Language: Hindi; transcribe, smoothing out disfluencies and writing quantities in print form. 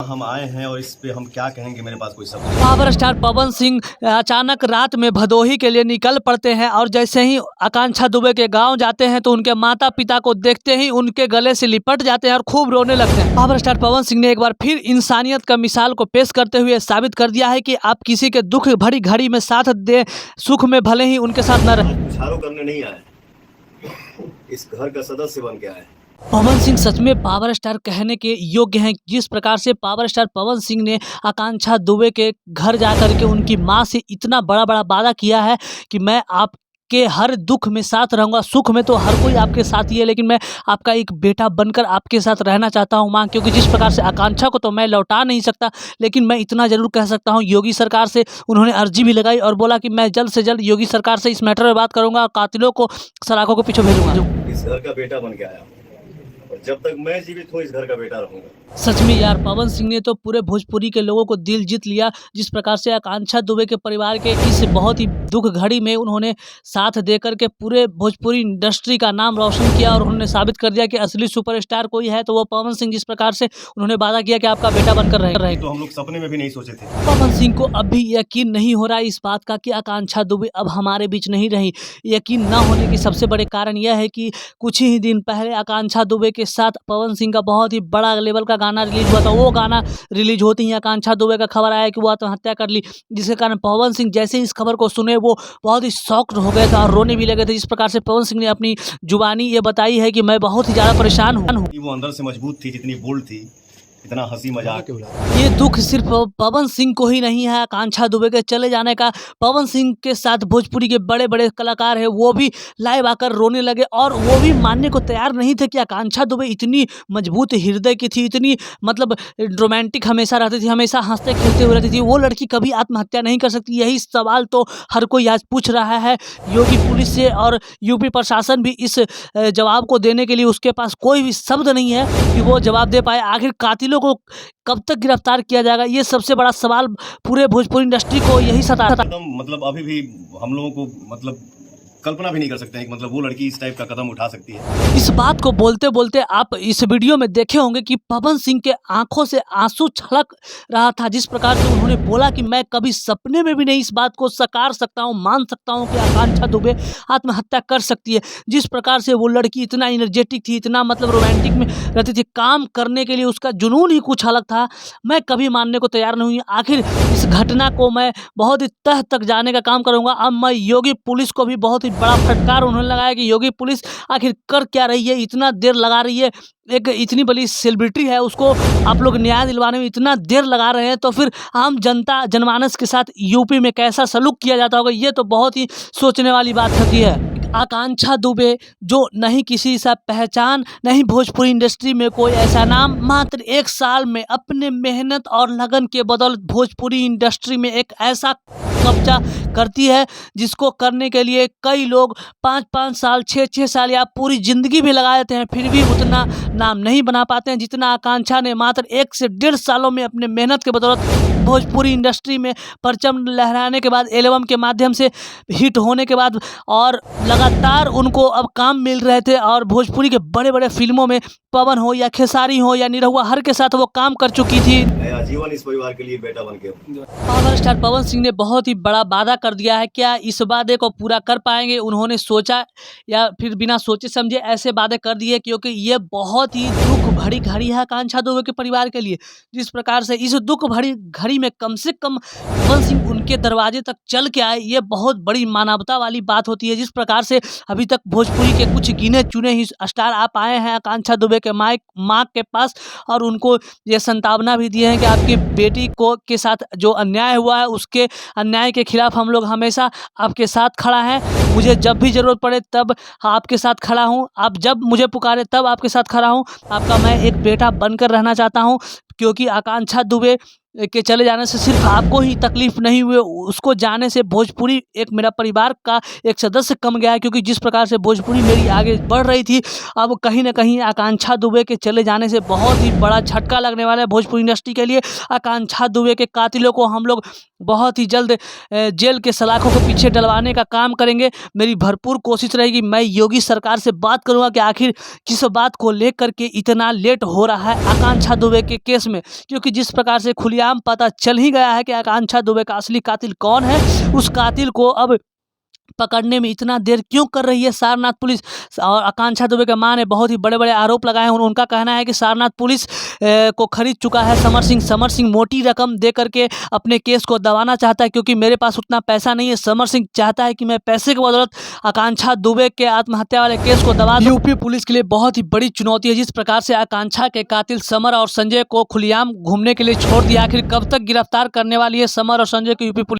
हम आए हैं और इस पे हम क्या कहेंगे, मेरे पास कोई शब्द नहीं। पावर स्टार पवन सिंह अचानक रात में भदोही के लिए निकल पड़ते हैं और जैसे ही आकांक्षा दुबे के गांव जाते हैं तो उनके माता पिता को देखते ही उनके गले से लिपट जाते हैं और खूब रोने लगते हैं। पावर स्टार पवन सिंह ने एक बार फिर इंसानियत का मिसाल को पेश करते हुए साबित कर दिया है कि आप किसी के दुख भरी घड़ी में साथ दे, सुख में भले ही उनके साथ न रहे। उछालों करने नहीं आए, इस घर का सदस्य बन के आए। पवन सिंह सच में पावर स्टार कहने के योग्य हैं। जिस प्रकार से पावर स्टार पवन सिंह ने आकांक्षा दुबे के घर जाकर के उनकी मां से इतना बड़ा बड़ा वादा किया है कि मैं आपके हर दुख में साथ रहूंगा, सुख में तो हर कोई आपके साथ ही है, लेकिन मैं आपका एक बेटा बनकर आपके साथ रहना चाहता हूं मां। क्योंकि जिस प्रकार से आकांक्षा को तो मैं लौटा नहीं सकता, लेकिन मैं इतना जरूर कह सकता हूं, योगी सरकार से उन्होंने अर्जी भी लगाई और बोला कि मैं जल्द से जल्द योगी सरकार से इस मैटर में बात करूंगा और कातिलों को सलाखों के पीछे भेजूंगा। इस घर का बेटा बन के आया और जब तक मैं जीवित हूँ इस घर का बेटा रहूंगा। सच में यार, पवन सिंह ने तो पूरे भोजपुरी के लोगों को दिल जीत लिया। जिस प्रकार से आकांक्षा दुबे के परिवार के इस बहुत ही दुख घड़ी में उन्होंने साथ देकर के पूरे भोजपुरी इंडस्ट्री का नाम रोशन किया और उन्होंने साबित कर दिया कि असली सुपरस्टार कोई है तो वो पवन सिंह। जिस प्रकार से उन्होंने वादा किया कि आपका बेटा बनकर रहेगा। तो हम लोग सपने में भी नहीं सोचे थे। पवन सिंह को अब भी यकीन नहीं हो रहा है इस बात का कि आकांक्षा दुबे अब हमारे बीच नहीं रही। यकीन न होने की सबसे बड़े कारण यह है कि कुछ ही दिन पहले आकांक्षा दुबे के साथ पवन सिंह का बहुत ही बड़ा लेवल का गाना रिलीज हुआ था। वो गाना रिलीज होते ही आकांक्षा दुबे का खबर आया कि वो आत्महत्या कर ली, जिसके कारण पवन सिंह जैसे इस खबर को सुने वो बहुत ही शॉक्ड हो गए थे और रोने भी लगे थे। जिस प्रकार से पवन सिंह ने अपनी जुबानी ये बताई है कि मैं बहुत ही ज़्यादा परेशान हूँ। वो अंदर से मजबूत थी, जितनी बोल्ड थी, इतना हंसी मजाक। ये दुख सिर्फ पवन सिंह को ही नहीं है आकांक्षा दुबे के चले जाने का। पवन सिंह के साथ भोजपुरी के बड़े बड़े कलाकार हैं, वो भी लाइव आकर रोने लगे और वो भी मानने को तैयार नहीं थे कि आकांक्षा दुबे इतनी मजबूत हृदय की थी, इतनी मतलब रोमांटिक हमेशा रहती थी, हमेशा हंसते खेलते हुए रहती थी। वो लड़की कभी आत्महत्या नहीं कर सकती। यही सवाल तो हर कोई आज पूछ रहा है योगी पुलिस से, और यूपी प्रशासन भी इस जवाब को देने के लिए उसके पास कोई भी शब्द नहीं है कि वो जवाब दे पाए। आखिर कातिलों को कब तक गिरफ्तार किया जाएगा, ये सबसे बड़ा सवाल पूरे भोजपुरी इंडस्ट्री को यही सता था। मतलब अभी भी हम लोगों को मतलब कल्पना भी नहीं कर सकते हैं कि मतलब वो लड़की इस टाइप का कदम उठा सकती है। इस बात को बोलते बोलते आप इस वीडियो में देखे होंगे कि पवन सिंह के आंखों से आंसू छलक रहा था। जिस प्रकार से उन्होंने बोला कि मैं कभी सपने में भी नहीं इस बात को साकार सकता हूं, मान सकता हूं कि आकांक्षा दुबे आत्महत्या कर सकती है। जिस प्रकार से वो लड़की इतना एनर्जेटिक थी, इतना मतलब रोमांटिक में रहती थी, काम करने के लिए उसका जुनून ही कुछ अलग था। मैं कभी मानने को तैयार नहीं हुई। आखिर इस घटना को मैं बहुत ही तह तक जाने का काम करूंगा। अब मैं योगी पुलिस को भी बहुत बड़ा फटकार उन्होंने लगाया कि योगी पुलिस आखिर कर क्या रही है, इतना देर लगा रही है। एक इतनी बड़ी सेलिब्रिटी है, उसको आप लोग न्याय दिलवाने में इतना देर लगा रहे हैं, तो फिर आम जनता जनमानस के साथ यूपी में कैसा सलूक किया जाता होगा, ये तो बहुत ही सोचने वाली बात होती है। आकांक्षा दुबे जो नहीं किसी सा पहचान, नहीं भोजपुरी इंडस्ट्री में कोई ऐसा नाम, मात्र 1 साल में अपने मेहनत और लगन के बदौलत भोजपुरी इंडस्ट्री में एक ऐसा कब्जा करती है जिसको करने के लिए कई लोग 5-5 साल 6-6 साल या पूरी जिंदगी भी लगा देते हैं, फिर भी उतना नाम नहीं बना पाते हैं जितना आकांक्षा ने मात्र 1 से 1.5 सालों में अपने मेहनत के बदौलत भोजपुरी इंडस्ट्री में परचम लहराने के बाद, एल्बम के माध्यम से हिट होने के बाद और लगातार उनको अब काम मिल रहे थे और भोजपुरी के बड़े बड़े फिल्मों में पवन हो या खेसारी हो या निरहुआ, हर के साथ वो काम कर चुकी थी। आजीवन इस परिवार के लिए बेटा बन के। पावर स्टार पवन सिंह ने बहुत ही बड़ा वादा कर दिया है। क्या इस वादे को पूरा कर पाएंगे? उन्होंने सोचा या फिर बिना सोचे समझे ऐसे वादे कर दिए, क्योंकि ये बहुत ही दुख भरी घड़ी है आकांक्षा दुबे के परिवार के लिए। जिस प्रकार से इस दुख भरी घड़ी में कम से कम पवन सिंह उनके दरवाजे तक चल के आए, ये बहुत बड़ी मानवता वाली बात होती है। जिस प्रकार से अभी तक भोजपुरी के कुछ गिने चुने ही स्टार आप आए हैं आकांक्षा दुबे के माँ के पास और उनको ये संतावना भी दी है कि आपकी बेटी को के साथ जो अन्याय हुआ है, उसके अन्याय के खिलाफ हम लोग हमेशा आपके साथ खड़ा है। मुझे जब भी ज़रूरत पड़े तब आपके साथ खड़ा हूँ, आप जब मुझे पुकारे तब आपके साथ खड़ा हूँ। आपका मैं एक बेटा बनकर रहना चाहता हूँ, क्योंकि आकांक्षा दुबे के चले जाने से सिर्फ आपको ही तकलीफ नहीं हुई, उसको जाने से भोजपुरी एक मेरा परिवार का एक सदस्य कम गया है, क्योंकि जिस प्रकार से भोजपुरी मेरी आगे बढ़ रही थी, अब कहीं ना कहीं आकांक्षा दुबे के चले जाने से बहुत ही बड़ा झटका लगने वाला है भोजपुरी इंडस्ट्री के लिए। आकांक्षा दुबे के कातिलों को हम लोग बहुत ही जल्द जेल के सलाखों के पीछे डलवाने का काम करेंगे। मेरी भरपूर कोशिश रहेगी, मैं योगी सरकार से बात करूंगा कि आखिर किस बात को लेकर के इतना लेट हो रहा है आकांक्षा दुबे के केस में, क्योंकि जिस प्रकार से खुलेआम पता चल ही गया है कि आकांक्षा दुबे का असली कातिल कौन है, उस कातिल को अब पकड़ने में इतना देर क्यों कर रही है सारनाथ पुलिस। और आकांक्षा दुबे के मां ने बहुत ही बड़े-बड़े आरोप लगाए हैं। उनका कहना है कि सारनाथ पुलिस को खरीद चुका है समर सिंह मोटी रकम दे करके अपने केस को दबाना चाहता है, क्योंकि मेरे पास उतना पैसा नहीं है। समर सिंह चाहता है कि मैं पैसे की बदौलत आकांक्षा दुबे के आत्महत्या वाले केस को दबा दूं। यूपी पुलिस के लिए बहुत ही बड़ी चुनौती है। जिस प्रकार से आकांक्षा के कातिल समर और संजय को खुलेआम घूमने के लिए छोड़ दिया, आखिर कब तक गिरफ्तार करने वाली है समर और संजय को यूपी पुलिस।